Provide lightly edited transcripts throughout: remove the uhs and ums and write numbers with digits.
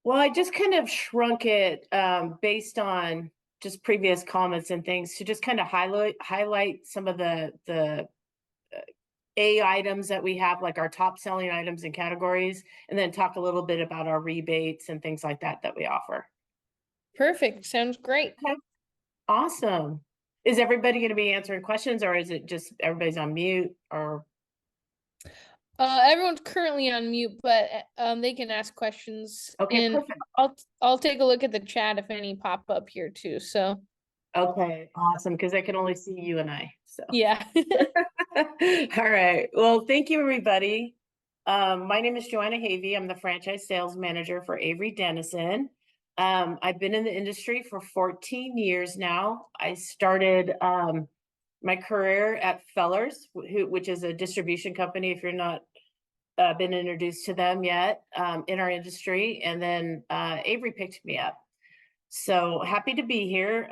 Well, I just kind of shrunk it based on just previous comments and things to just kind of highlight some of the A items that we have, like our top selling items and categories, and then talk a little bit about our rebates and things like that that we offer. Perfect. Sounds great. Okay, awesome. Is everybody going to be answering questions, or is it just everybody's on mute? Or Everyone's currently on mute, but they can ask questions, okay, and perfect. I'll take a look at the chat if any pop up here too. So Okay, awesome. Because I can only see you and I. So yeah. all right. Well, thank you, everybody. My name is Joanna Havey. I'm the franchise sales manager for Avery Dennison. I've been in the industry for 14 years now. I started my career at Fellers, which is a distribution company, if you're not been introduced to them yet, in our industry. And then Avery picked me up. So happy to be here.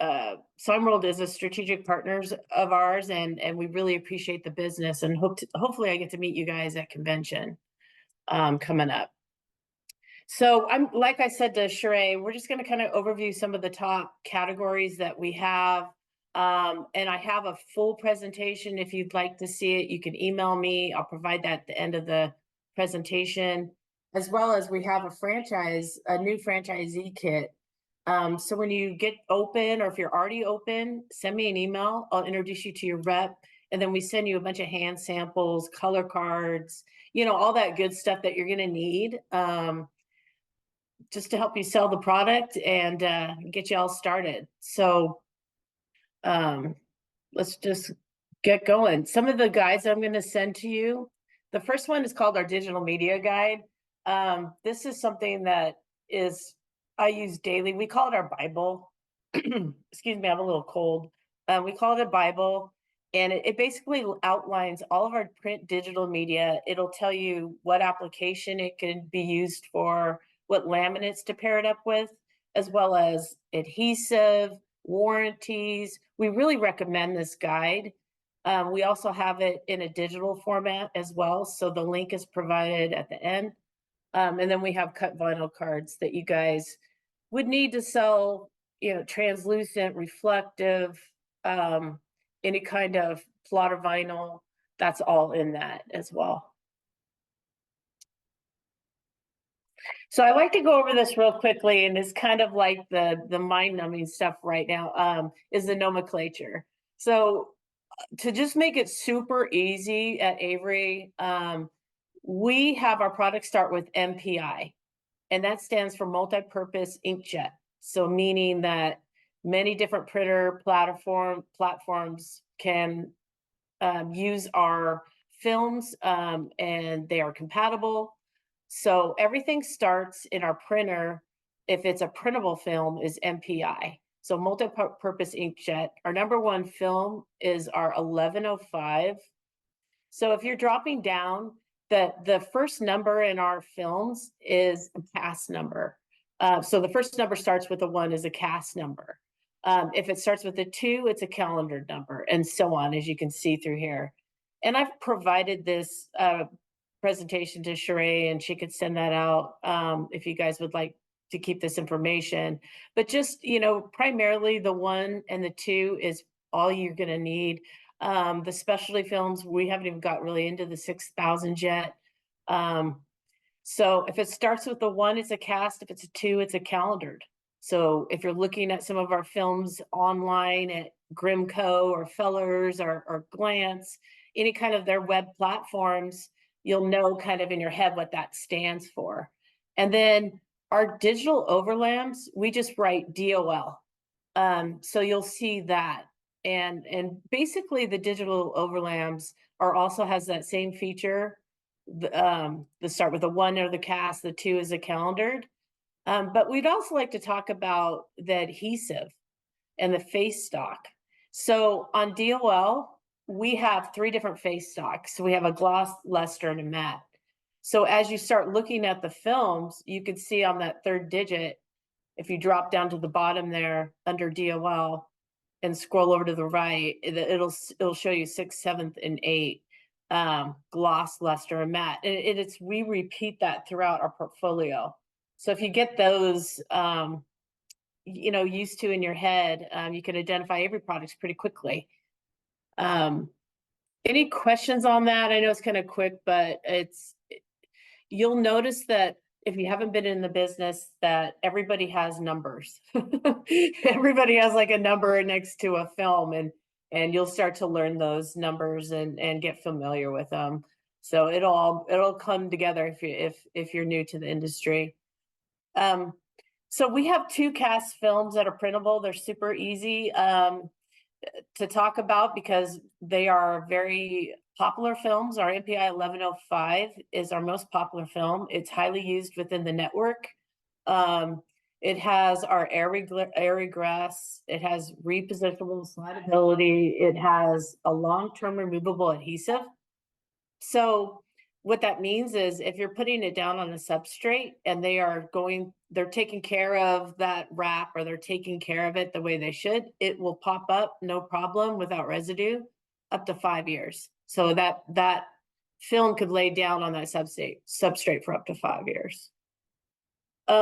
Sunworld is a strategic partners of ours, and we really appreciate the business, and hopefully I get to meet you guys at convention coming up. So I'm, like I said to Sheree, we're just going to kind of overview some of the top categories that we have. And I have a full presentation. If you'd like to see it, you can email me. I'll provide that at the end of the presentation, as well as we have a new franchisee kit. So when you get open, or if you're already open, send me an email. I'll introduce you to your rep, and then we send you a bunch of hand samples, color cards, all that good stuff that you're going to need. Just to help you sell the product and get you all started. So let's just get going. Some of the guides I'm going to send to you. The first one is called our digital media guide. This is something that I use daily. We call it our Bible. Excuse me, I have a little cold. We call it a Bible, and it basically outlines all of our print digital media. It'll tell you what application it can be used for, what laminates to pair it up with, as well as adhesive, warranties. We really recommend this guide. We also have it in a digital format as well, so the link is provided at the end. And then we have cut vinyl cards that you guys would need to sell, translucent, reflective, any kind of plotter vinyl. That's all in that as well. So I like to go over this real quickly, and it's kind of like the mind-numbing stuff right now, is the nomenclature. So to just make it super easy at Avery, we have our products start with MPI, and that stands for multi-purpose inkjet. So meaning that many different printer platforms can use our films, and they are compatible. So everything starts in our printer. If it's a printable film, is MPI. So multi-purpose inkjet. Our number one film is our 1105. So if you're dropping down, the first number in our films is a cast number. So the first number starts with a 1 is a cast number. If it starts with a 2, it's a calendar number, and so on, as you can see through here. And I've provided this presentation to Sheree, and she could send that out if you guys would like to keep this information. But just, primarily the 1 and the 2 is all you're going to need. The specialty films, we haven't even got really into the 6,000 yet. So if it starts with the 1, it's a cast. If it's a 2, it's a calendared. So if you're looking at some of our films online at Grimco or Fellers or Glance, any kind of their web platforms, you'll know kind of in your head what that stands for. And then our digital overlaps, we just write DOL. So you'll see that. And basically the digital overlaps also has that same feature. The start with the 1 or the cast, the 2 is a calendared. But we'd also like to talk about the adhesive and the face stock. So on DOL, we have 3 different face stocks. So we have a gloss, luster, and a matte. So as you start looking at the films, you can see on that 3rd digit, if you drop down to the bottom there under DOL and scroll over to the right, it'll show you 6th, 7th, and 8th. gloss, luster, and matte. And we repeat that throughout our portfolio. So if you get those, used to in your head, you can identify Avery products pretty quickly. Any questions on that? I know it's kind of quick, but you'll notice that if you haven't been in the business, that everybody has numbers. Everybody has like a number next to a film, and you'll start to learn those numbers and get familiar with them. So it'll come together if you're new to the industry. So we have 2 cast films that are printable. They're super easy to talk about because they are very popular films. Our MPI 1105 is our most popular film. It's highly used within the network. It has our airy grass. It has repositionable slidability. It has a long-term removable adhesive. So what that means is if you're putting it down on a substrate and they're taking care of that wrap, or they're taking care of it the way they should, it will pop up no problem without residue up to 5 years. So that film could lay down on that substrate for up to 5 years.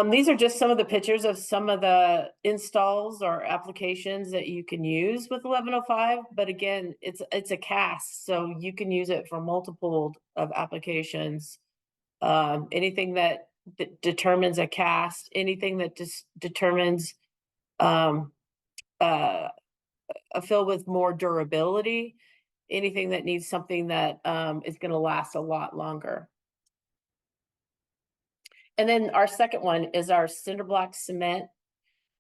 These are just some of the pictures of some of the installs or applications that you can use with 1105. But again, it's a cast, so you can use it for multiple of applications. Anything that determines a cast, anything that just determines a fill with more durability, anything that needs something that is going to last a lot longer. And then our second one is our cinder block cement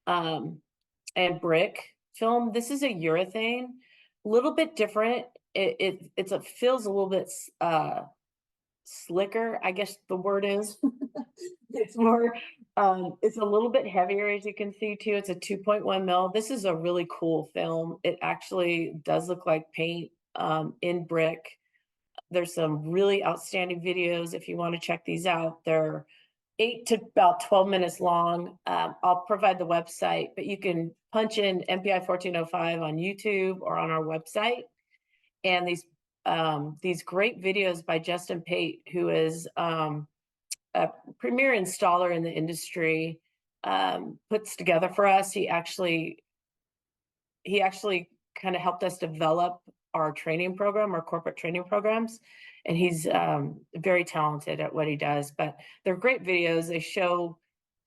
and brick film. This is a urethane, a little bit different. It feels a little bit slicker, I guess the word is. It's more, it's a little bit heavier, as you can see too. It's a 2.1 mil. This is a really cool film. It actually does look like paint in brick. There's some really outstanding videos if you want to check these out. They're 8 to about 12 minutes long. I'll provide the website, but you can punch in MPI 1405 on YouTube or on our website. And these great videos by Justin Pate, who is a premier installer in the industry, puts together for us. He actually kind of helped us develop our training program, our corporate training programs. And he's very talented at what he does, but they're great videos. They show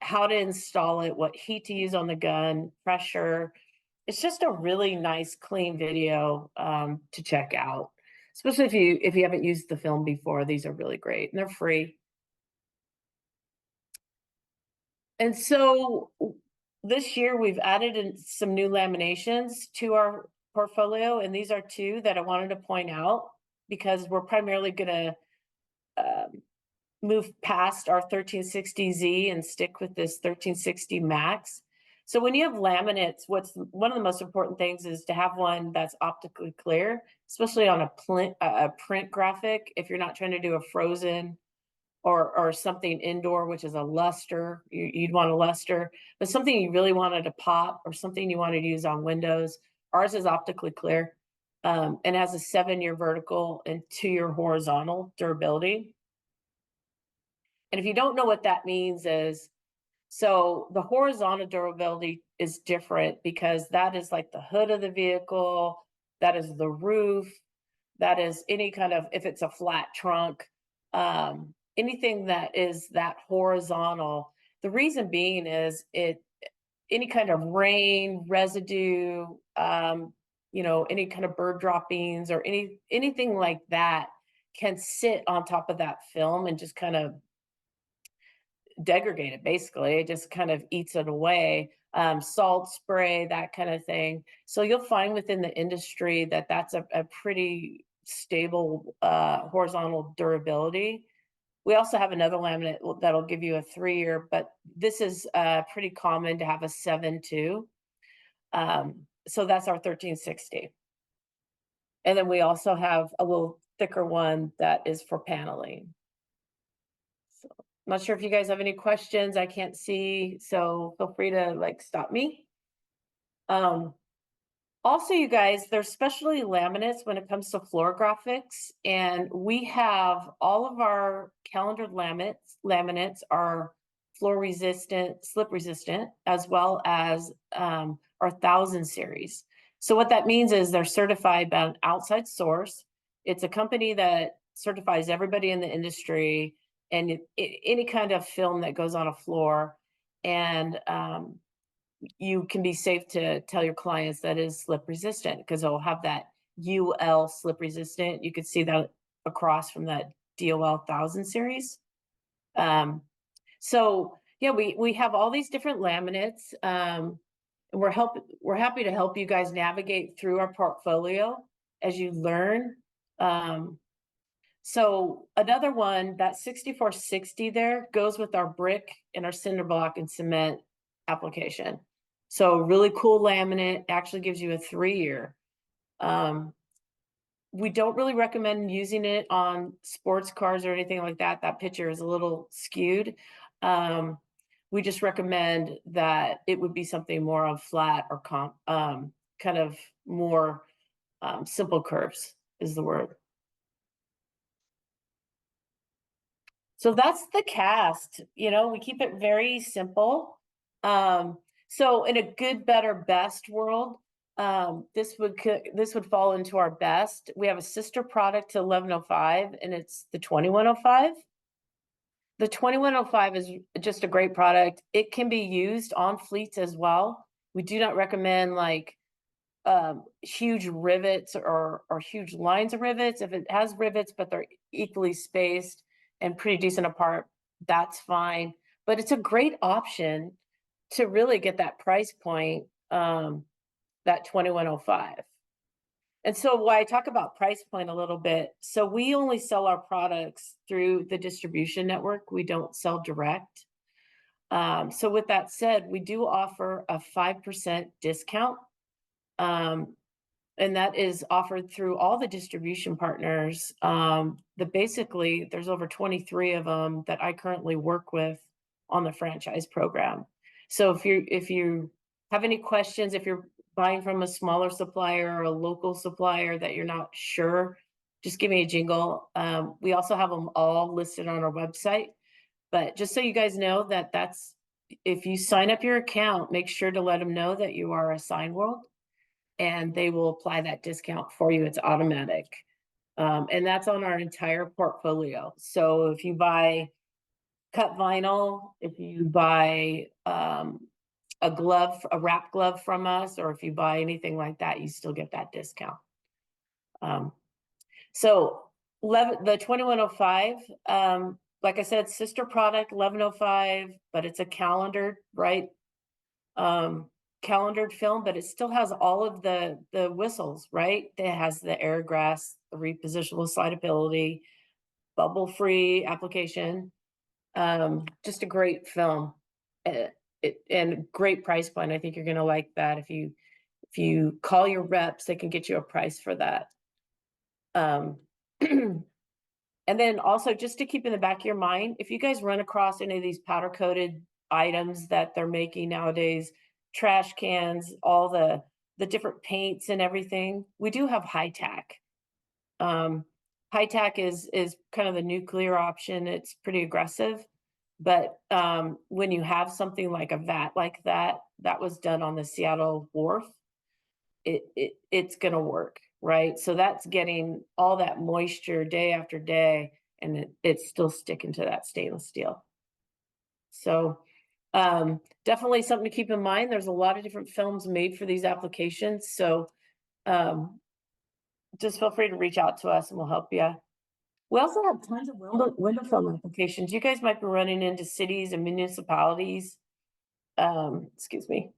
how to install it, what heat to use on the gun, pressure. It's just a really nice, clean video to check out, especially if you haven't used the film before. These are really great, and they're free. And so this year we've added in some new laminations to our portfolio, and these are 2 that I wanted to point out because we're primarily going to move past our 1360Z and stick with this 1360 Max. So when you have laminates, one of the most important things is to have one that's optically clear, especially on a print graphic. If you're not trying to do a frozen or something indoor, which is a luster, you'd want a luster, but something you really wanted to pop or something you wanted to use on windows. Ours is optically clear and has a 7-year vertical and 2-year horizontal durability. And if you don't know what that means is, so the horizontal durability is different because that is like the hood of the vehicle, that is the roof, that is any kind of, if it's a flat trunk, anything that is that horizontal. The reason being is any kind of rain, residue, any kind of bird droppings or anything like that can sit on top of that film and just kind of degrade it. Basically, it just kind of eats it away. Salt spray, that kind of thing. So you'll find within the industry that that's a pretty stable horizontal durability. We also have another laminate that'll give you a 3-year, but this is pretty common to have a 7 too. So that's our 1360. And then we also have a little thicker one that is for paneling. So I'm not sure if you guys have any questions. I can't see, so feel free to stop me. Also, you guys, there's specialty laminates when it comes to floor graphics, and we have all of our calendared laminates are floor resistant, slip resistant, as well as our 1000 series. So what that means is they're certified by an outside source. It's a company that certifies everybody in the industry and any kind of film that goes on a floor. And you can be safe to tell your clients that is slip resistant because it'll have that UL slip resistant. You could see that across from that DOL 1000 series. So yeah, we have all these different laminates. And we're happy to help you guys navigate through our portfolio as you learn. So another one, that 6460 there goes with our brick and our cinder block and cement application. So really cool laminate, actually gives you a 3-year. We don't really recommend using it on sports cars or anything like that. That picture is a little skewed. We just recommend that it would be something more on flat or kind of more simple curves is the word. So that's the cast, we keep it very simple. So in a good, better, best world, this would fall into our best. We have a sister product to 1105 and it's the 2105. The 2105 is just a great product. It can be used on fleets as well. We do not recommend like huge rivets or huge lines of rivets. If it has rivets, but they're equally spaced and pretty decent apart, that's fine. But it's a great option to really get that price point, that 2105. And so why I talk about price point a little bit, so we only sell our products through the distribution network. We don't sell direct. So with that said, we do offer a 5% discount. And that is offered through all the distribution partners. Basically, there's over 23 of them that I currently work with on the franchise program. So if you have any questions, if you're buying from a smaller supplier or a local supplier that you're not sure, just give me a jingle. We also have them all listed on our website. But just so you guys know that's if you sign up your account, make sure to let them know that you are a Sign World, and they will apply that discount for you. It's automatic. And that's on our entire portfolio. So if you buy cut vinyl, if you buy a wrap glove from us, or if you buy anything like that, you still get that discount. So the 2105, like I said, sister product 1105, but it's a calendared, right? Calendared film, but it still has all of the whistles, right? It has the air grass, the repositionable slidability, bubble-free application. Just a great film. And great price point. I think you're gonna like that. If you call your reps, they can get you a price for that. And then also just to keep in the back of your mind, if you guys run across any of these powder coated items that they're making nowadays, trash cans, all the different paints and everything, we do have high tack. High tack is kind of the nuclear option. It's pretty aggressive, but when you have something like a vat like that was done on the Seattle wharf, it's gonna work, right? So that's getting all that moisture day after day, and it's still sticking to that stainless steel. So definitely something to keep in mind. There's a lot of different films made for these applications. So just feel free to reach out to us and we'll help you. We also have tons of window film applications. You guys might be running into cities and municipalities. Excuse me.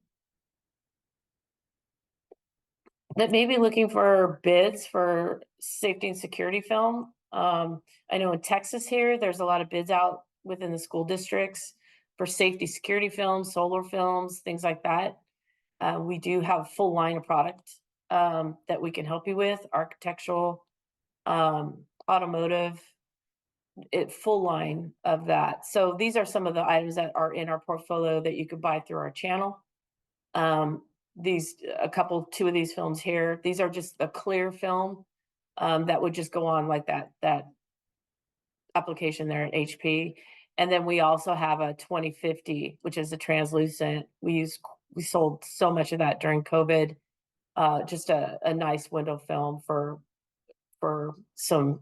That may be looking for bids for safety and security film. I know in Texas here, there's a lot of bids out within the school districts for safety security films, solar films, things like that. We do have a full line of product that we can help you with, architectural, automotive, full line of that. So these are some of the items that are in our portfolio that you could buy through our channel. two of these films here. These are just a clear film that would just go on like that application there at HP. And then we also have a 2050, which is a translucent. We sold so much of that during COVID. Just a nice window film for some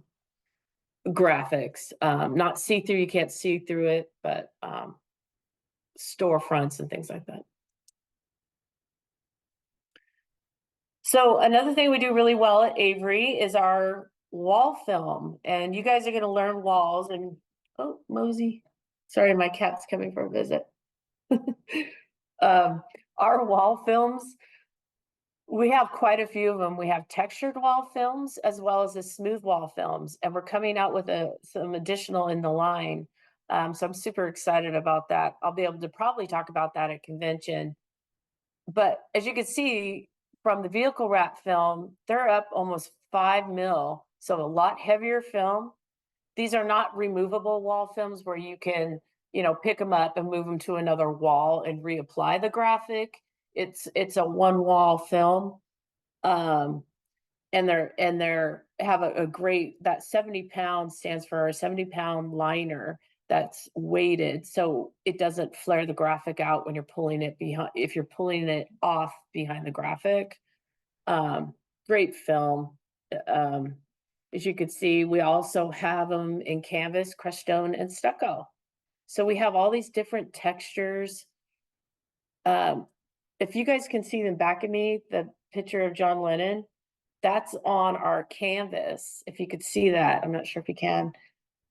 graphics. Not see through, you can't see through it, but storefronts and things like that. So another thing we do really well at Avery is our wall film, and you guys are going to learn walls. And oh, Mosey, sorry, my cat's coming for a visit. Our wall films, we have quite a few of them. We have textured wall films as well as the smooth wall films, and we're coming out with some additional in the line. So I'm super excited about that. I'll be able to probably talk about that at convention. But as you can see from the vehicle wrap film, they're up almost 5 mil. So a lot heavier film. These are not removable wall films where you can, pick them up and move them to another wall and reapply the graphic. It's a one wall film. And they're have a great, that 70 pounds stands for a 70-pound liner that's weighted so it doesn't flare the graphic out when you're pulling it behind, if you're pulling it off behind the graphic. Great film. As you can see, we also have them in canvas, crushed stone, and stucco. So we have all these different textures. If you guys can see in the back of me, the picture of John Lennon, that's on our canvas. If you could see that, I'm not sure if you can.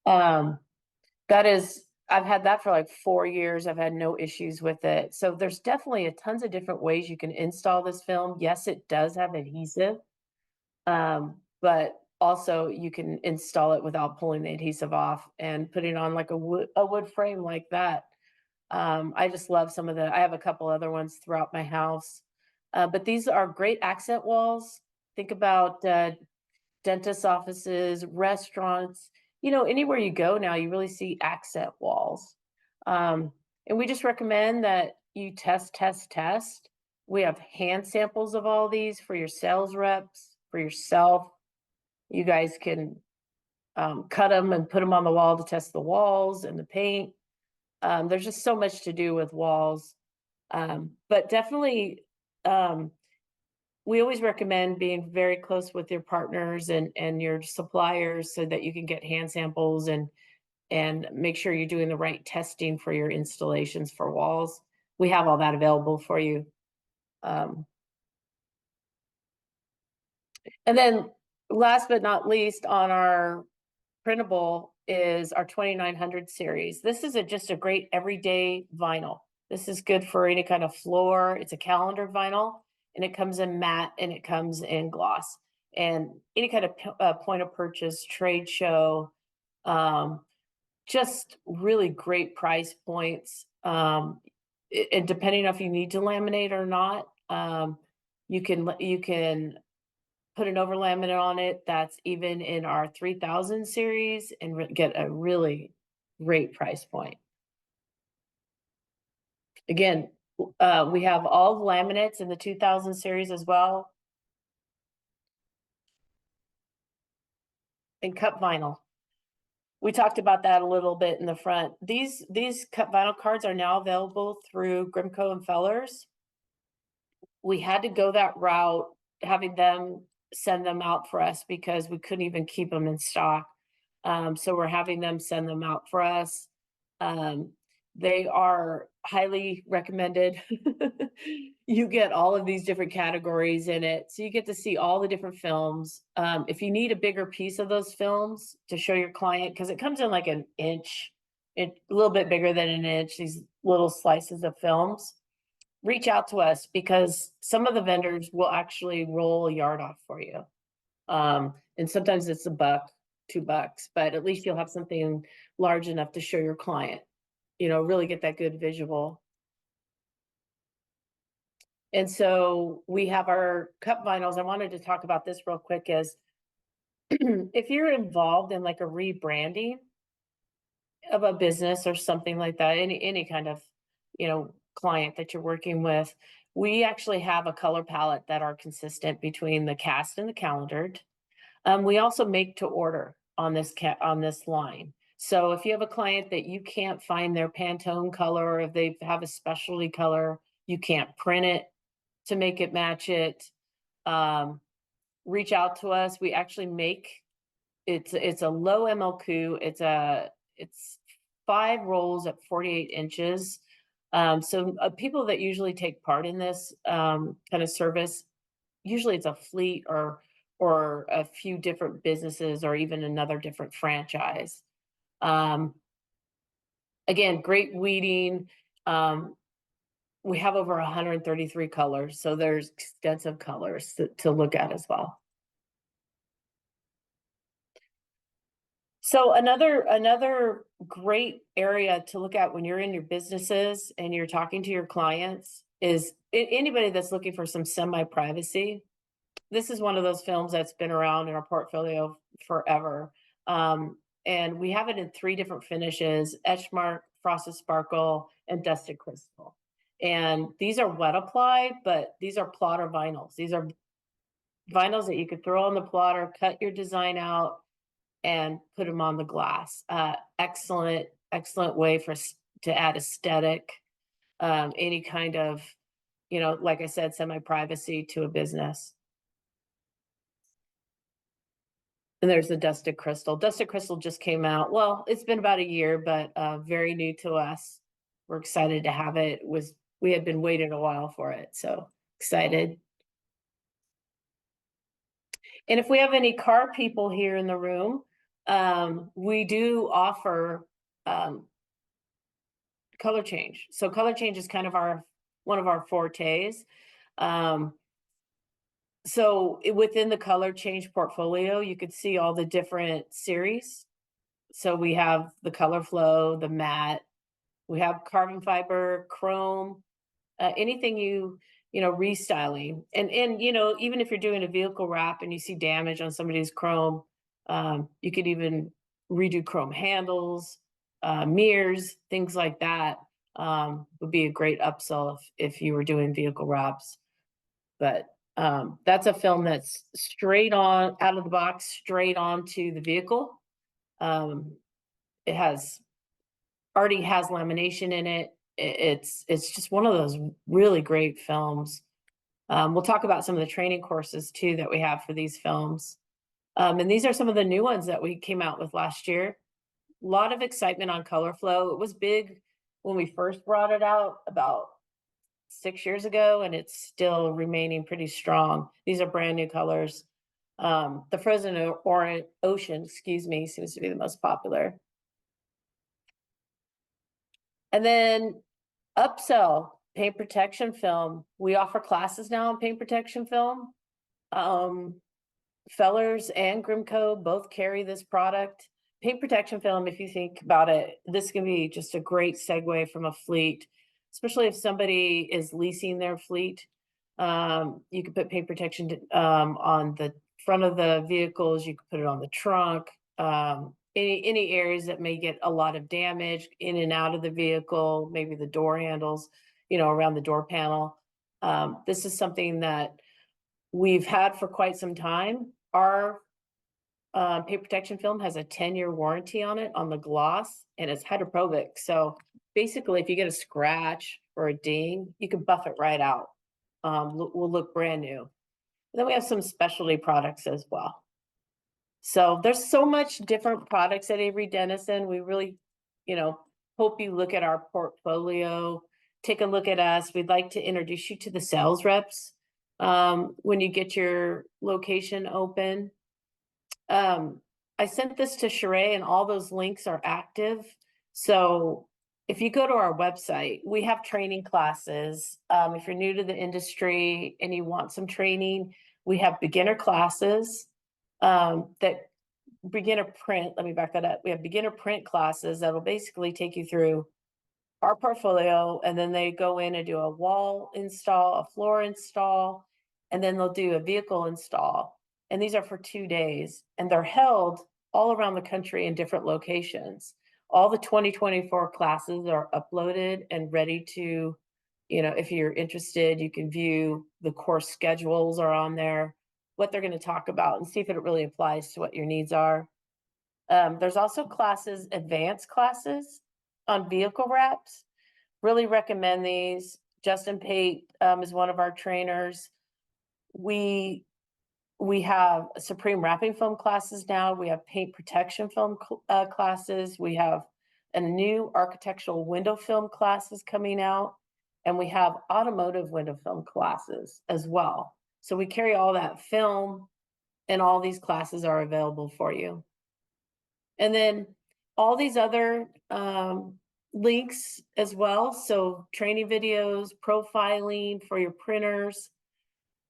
I've had that for like 4 years. I've had no issues with it. So there's definitely tons of different ways you can install this film. Yes, it does have adhesive, but also you can install it without pulling the adhesive off and putting on like a wood frame like that. I just love I have a couple other ones throughout my house. But these are great accent walls. Think about dentist offices, restaurants, anywhere you go now, you really see accent walls. And we just recommend that you test. We have hand samples of all these for your sales reps, for yourself. You guys can cut them and put them on the wall to test the walls and the paint. There's just so much to do with walls. But definitely, we always recommend being very close with your partners and your suppliers so that you can get hand samples and make sure you're doing the right testing for your installations for walls. We have all that available for you. And then last but not least on our printable is our 2900 series. This is just a great everyday vinyl. This is good for any kind of floor. It's a calendar vinyl, and it comes in matte and it comes in gloss. And any kind of point of purchase, trade show, just really great price points. And depending on if you need to laminate or not, you can put an over laminate on it that's even in our 3000 series and get a really great price point. Again, we have all laminates in the 2000 series as well. And cut vinyl. We talked about that a little bit in the front. These cut vinyl cards are now available through Grimco and Fellers. We had to go that route, having them send them out for us because we couldn't even keep them in stock. So we're having them send them out for us. They are highly recommended. You get all of these different categories in it. So you get to see all the different films. If you need a bigger piece of those films to show your client, because it comes in like an inch, a little bit bigger than an inch, these little slices of films, reach out to us because some of the vendors will actually roll a yard off for you. And sometimes it's $1, $2, but at least you'll have something large enough to show your client, really get that good visual. And so we have our cut vinyls. I wanted to talk about this real quick is if you're involved in like a rebranding of a business or something like that, any kind of, client that you're working with, We actually have a color palette that are consistent between the cast and the calendared. We also make to order on this line. So if you have a client that you can't find their Pantone color, or if they have a specialty color, you can't print it to make it match it, reach out to us. We actually make it's a low MLQ. It's 5 rolls at 48 inches. So people that usually take part in this kind of service, usually it's a fleet or a few different businesses or even another different franchise. Again, great weeding. We have over 133 colors, so there's extensive colors to look at as well. So another great area to look at when you're in your businesses and you're talking to your clients is anybody that's looking for some semi-privacy. This is one of those films that's been around in our portfolio forever. And we have it in 3 different finishes: etch mark, frosted sparkle, and dusted crystal. And these are wet applied, but these are plotter vinyls. These are vinyls that you could throw on the plotter, cut your design out, and put them on the glass. Excellent way to add aesthetic, any kind of, like I said, semi-privacy to a business. And there's the dusted crystal. Dusted crystal just came out. Well, it's been about a year, but very new to us. We're excited to have it. We had been waiting a while for it, so excited. And if we have any car people here in the room, we do offer color change. So color change is kind of one of our fortes. So within the color change portfolio, you could see all the different series. So we have the color flow, the matte, we have carbon fiber, chrome, anything restyling. And even if you're doing a vehicle wrap and you see damage on somebody's chrome, you could even redo chrome handles, mirrors, things like that. Would be a great upsell if you were doing vehicle wraps. But that's a film that's straight on out of the box, straight onto the vehicle. It already has lamination in it. It's just one of those really great films. We'll talk about some of the training courses too that we have for these films. And these are some of the new ones that we came out with last year. A lot of excitement on color flow. It was big when we first brought it out about 6 years ago, and it's still remaining pretty strong. These are brand new colors. The frozen ocean, seems to be the most popular. And then upsell, paint protection film. We offer classes now on paint protection film. Fellers and Grimco both carry this product. Paint protection film, if you think about it, this can be just a great segue from a fleet, especially if somebody is leasing their fleet. You could put paint protection on the front of the vehicles. You could put it on the trunk. Any areas that may get a lot of damage in and out of the vehicle, maybe the door handles, around the door panel. This is something that we've had for quite some time. Our paint protection film has a 10-year warranty on it, on the gloss, and it's hydrophobic. So basically, if you get a scratch or a ding, you can buff it right out. Will look brand new. And then we have some specialty products as well. So there's so much different products at Avery Dennison. We really, hope you look at our portfolio, take a look at us. We'd like to introduce you to the sales reps when you get your location open. I sent this to Sheree, and all those links are active. So if you go to our website, we have training classes. If you're new to the industry and you want some training, we have beginner classes that beginner print. Let me back that up. We have beginner print classes that will basically take you through our portfolio, and then they go in and do a wall install, a floor install, and then they'll do a vehicle install. And these are for 2 days, and they're held all around the country in different locations. All the 2024 classes are uploaded and ready to if you're interested, you can view the course schedules are on there, what they're going to talk about, and see if it really applies to what your needs are. There's also classes, advanced classes on vehicle wraps. Really recommend these. Justin Pate is one of our trainers. We have Supreme wrapping foam classes now. We have paint protection film classes. We have a new architectural window film classes coming out, and we have automotive window film classes as well. So we carry all that film, and all these classes are available for you. And then all these other links as well. So training videos, profiling for your printers,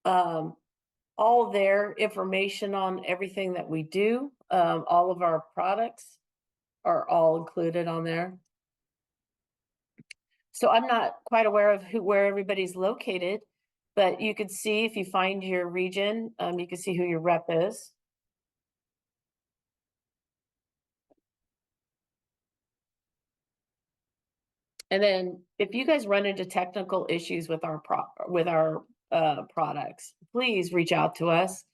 all their information on everything that we do. All of our products are all included on there. So I'm not quite aware of where everybody's located, but you could see if you find your region, you can see who your rep is. And then if you guys run into technical issues with our products, please reach out to us.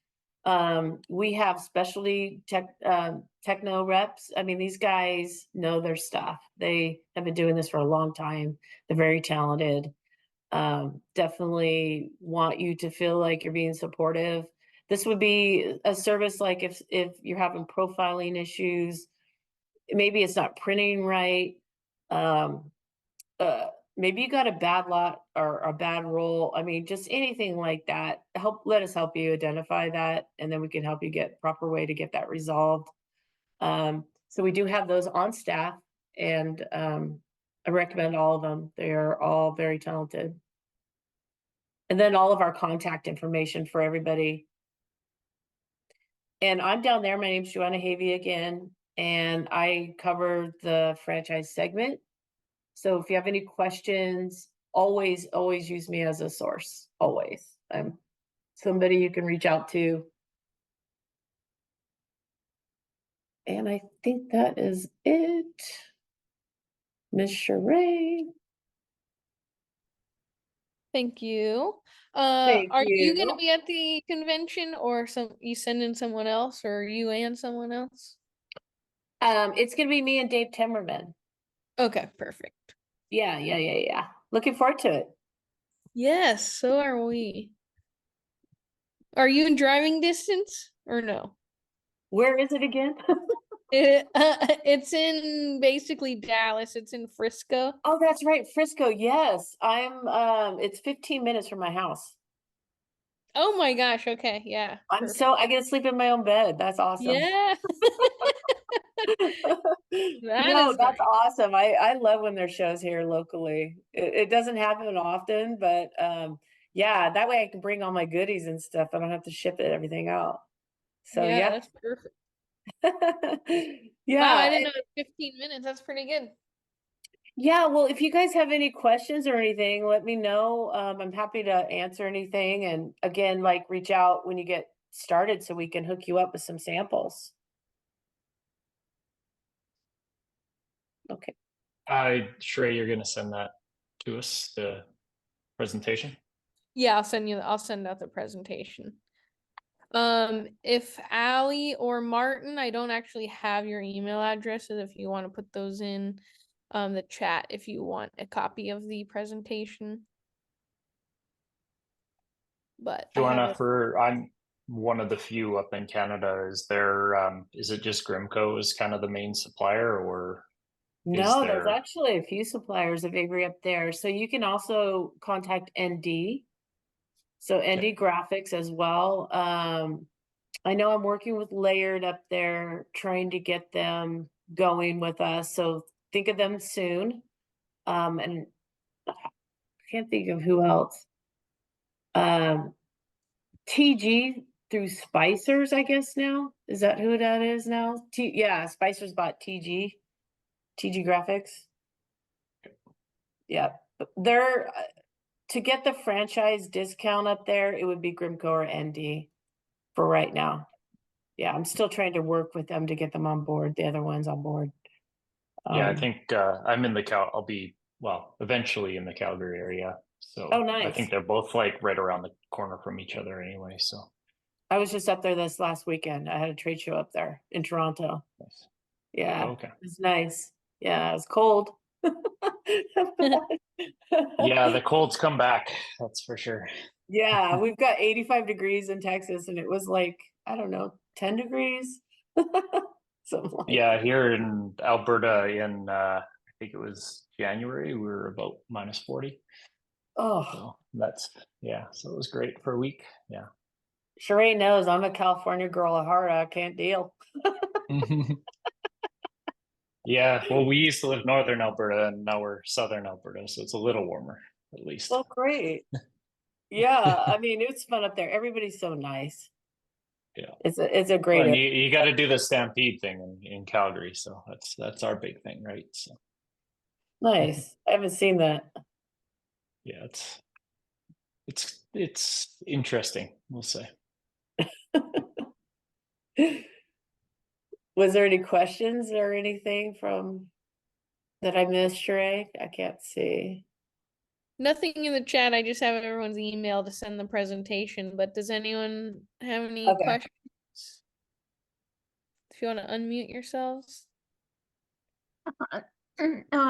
We have specialty techno reps. I mean, these guys know their stuff. They have been doing this for a long time. They're very talented. Definitely want you to feel like you're being supportive. This would be a service like if you're having profiling issues, maybe it's not printing right. Maybe you got a bad lot or a bad roll. I mean, just anything like that. Let us help you identify that, and then we can help you get proper way to get that resolved. So we do have those on staff, and I recommend all of them. They are all very talented. And then all of our contact information for everybody. And I'm down there. My name's Joanna Havey again, and I cover the franchise segment. So if you have any questions, always use me as a source. Always. I'm somebody you can reach out to. And I think that is it. Miss Sheree. Thank you. Thank Are you you. gonna be at the convention, or you sending someone else, or you and someone else? It's gonna be me and Dave Timmerman. Okay, perfect. Yeah. Looking forward to it. Yes, so are we. Are you in driving distance or no? Where is it again? It's in basically Dallas. It's in Frisco. Oh, that's right, Frisco. Yes. It's 15 minutes from my house. Oh my gosh. Okay, yeah. Perfect. I get to sleep in my own bed. That's awesome. Yeah. That No, is that's great. awesome. I love when there's shows here locally. It doesn't happen often, but yeah, that way I can bring all my goodies and stuff. I don't have to ship everything out. So Yeah, yeah. that's perfect. Wow, I Yeah. didn't know it was 15 minutes. That's pretty good. Yeah, well, if you guys have any questions or anything, let me know. I'm happy to answer anything. And again, like reach out when you get started so we can hook you up with some samples. Okay. Sheree, you're gonna send that to us, the presentation? Yeah, I'll send out the presentation. If Allie or Martin, I don't actually have your email addresses if you want to put those in the chat if you want a copy of the presentation. But Joanna, I'm one of the few up in Canada. Is it just Grimco is kind of the main supplier, or is No, there's there? actually a few suppliers of Avery up there. So you can also contact ND. So ND Graphics as well. I know I'm working with Layered up there, trying to get them going with us. So think of them soon. And I can't think of who else. TG through Spicers, I guess now. Is that who that is now? Yeah, Spicers bought TG Graphics. Yeah, they're to get the franchise discount up there, it would be Grimco or ND for right now. Yeah, I'm still trying to work with them to get them on board, the other ones on board. Yeah, I think I'm in I'll be, well, eventually in the Calgary area. So Oh, I nice. think they're both like right around the corner from each other anyway. So I was just up there this last weekend. I had a trade show up there in Toronto. nice. Yeah, Okay. it was nice. Yeah, it was cold. Yeah, the colds come back. That's for sure. Yeah, we've got 85 degrees in Texas and it was like, I don't know, 10 degrees. Something like Yeah, that. here in Alberta in I think it was January, we were about -40. Oh, So that's yeah, so it was great for a week. Yeah. Sheree knows I'm a California girl at heart. I can't deal. Yeah, well, we used to live northern Alberta and now we're southern Alberta, so it's a little warmer at least. Oh, great. Yeah, I mean, it's fun up there. Everybody's so nice. Yeah. It's a Well, great and you got to do the stampede thing in Calgary, so that's our big thing, right? So nice. I haven't seen that. yeah, it's interesting, we'll say. Was there any questions or anything from that I missed, Sheree? I can't see. Nothing in the chat. I just have everyone's email to send the presentation. But does anyone have any Okay. questions? If you want to unmute yourselves.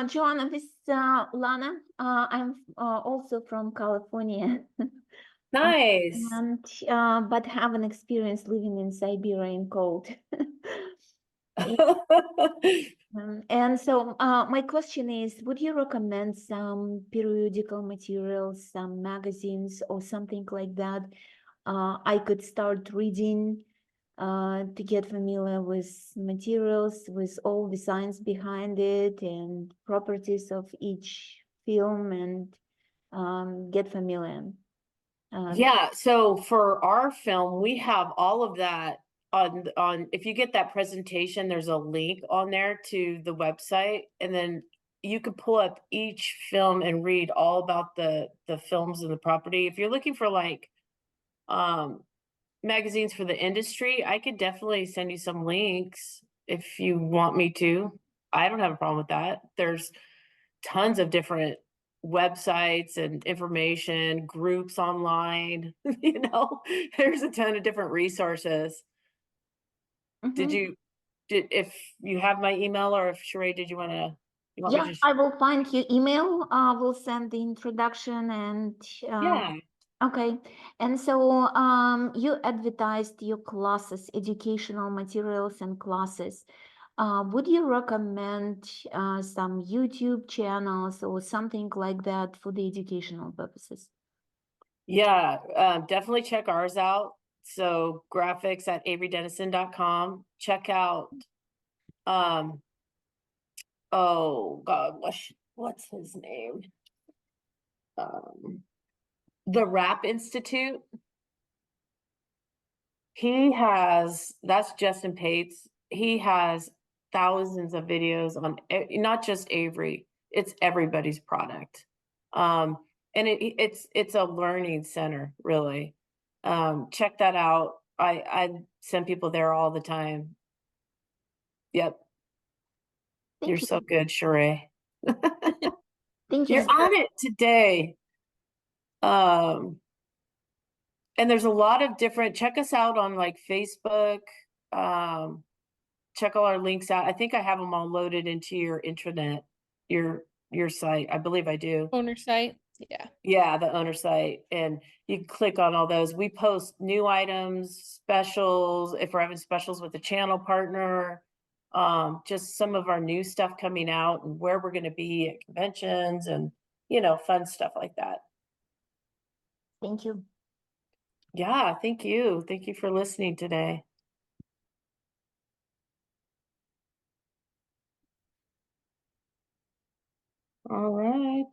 Joanna, this is Lana. I'm also from California. Nice. And but have an experience living in Siberian cold. And so my question is, would you recommend some periodical materials, some magazines or something like that I could start reading to get familiar with materials, with all the science behind it and properties of each film, and get familiar? Yeah, so for our film, we have all of that on if you get that presentation, there's a link on there to the website, and then you could pull up each film and read all about the films and the property. If you're looking for like magazines for the industry, I could definitely send you some links if you want me to. I don't have a problem with that. There's tons of different websites and information, groups online, you know, there's a ton of different resources. Mhm. If you have my email, or if Sheree, you want me Yeah, to? I will find your email. We'll send the introduction and Yeah. okay. And so you advertised your classes, educational materials and classes. Would you recommend some YouTube channels or something like that for the educational purposes? Yeah, definitely check ours out. So graphics at averydennison.com. Check out, oh God, what's his name? The Rap Institute. That's Justin Pates. He has thousands of videos on not just Avery, it's everybody's product. And it's a learning center, really. Check that out. I send people there all the time. Yep. You're Thank you. so good, Sheree. Thank You're you. on it today. And there's a lot of different, check us out on like Facebook. Check all our links out. I think I have them all loaded into your intranet, your site. I believe I do. Owner site. Yeah. Yeah, the owner site. And you can click on all those. We post new items, specials, if we're having specials with a channel partner, just some of our new stuff coming out and where we're going to be at conventions and, fun stuff like that. Thank you. Yeah, thank you. Thank you for listening today. All right.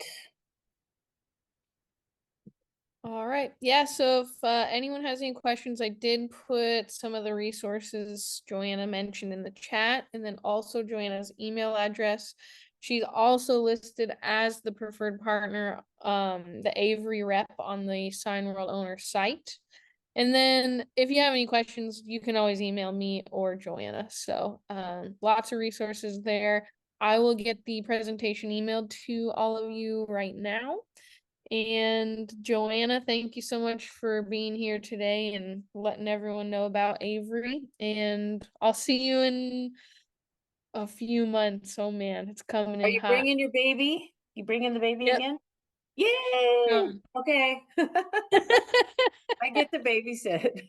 All right. Yeah. So if anyone has any questions, I did put some of the resources Joanna mentioned in the chat, and then also Joanna's email address. She's also listed as the preferred partner, the Avery rep on the Sign World owner site. And then if you have any questions, you can always email me or Joanna. So lots of resources there. I will get the presentation emailed to all of you right now. And Joanna, thank you so much for being here today and letting everyone know about Avery. And I'll see you in a few months. Oh man, it's coming Are in you hot. bringing your baby? You bringing the baby Yep. again? Yay! Um, Okay. I get to babysit.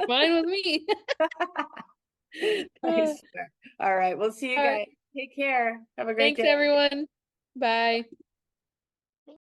Fine with me. Nice. All right. We'll see you All right. guys. Take care. Have a great Thanks, day. everyone. Bye.